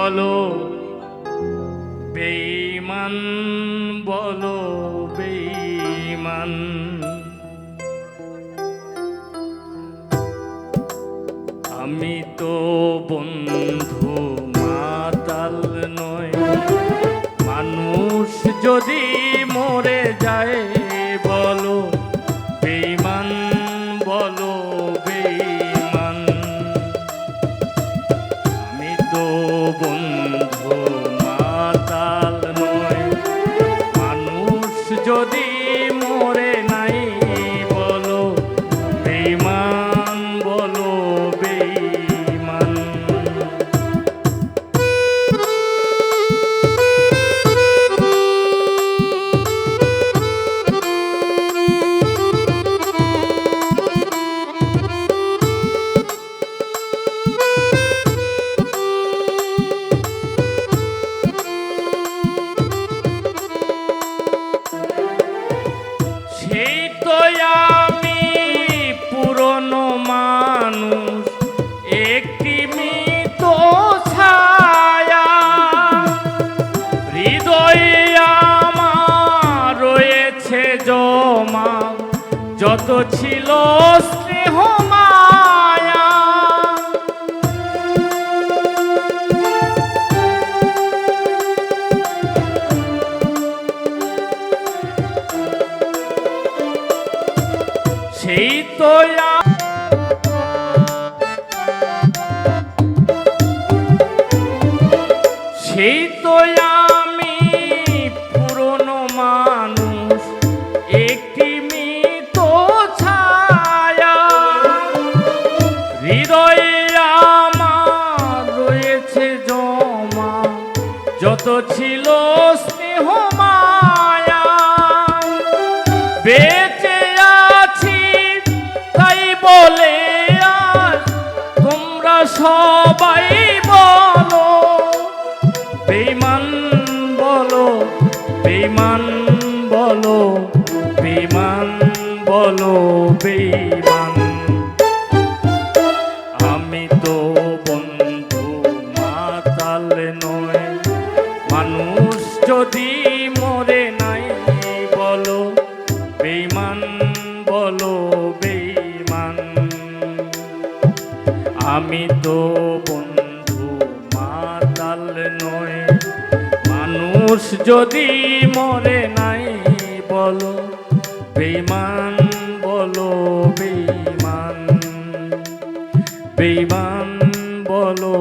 বলো বেঈমান, বলো বেঈমান। আমি তো বন্ধু মাতাল নয়, মানুষ যদি মরে যায় বলো বেঈমান, বলো বেঈমান। আমি তো বন্ধু মাতাল নয়, মানুষ যদি মরে নাই বলো বেঈমান, বলো বেঈমান। সেই তো আমি পুরনো মানুষ, একটি মৃত ছায়া, হৃদয়ে আমার রয়েছে জমা যত ছিল স্নেহ মায়া। সেই তো সেই তো আমি পুরনো মানুষ, একটি মৃত ছায়া, হৃদয়ে আমার রয়েছে জমা যত ছিল স্নেহ মায়া। বেঁচে আছি তাই বলে আজ তোমরা সবাই বলো বেঈমান, বলো বেঈমান, বলো বেঈমান, বলো বেঈমান। আমি তো বন্ধু মাতাল নয়, মানুষ যদি মরে নাই বলো বেঈমান, বলো বেঈমান। আমি তো বন্ধু মাতাল নয়, মানুষ যদি মরে নাই বলো বেঈমান, বলো বেঈমান। বেঈমান, বলো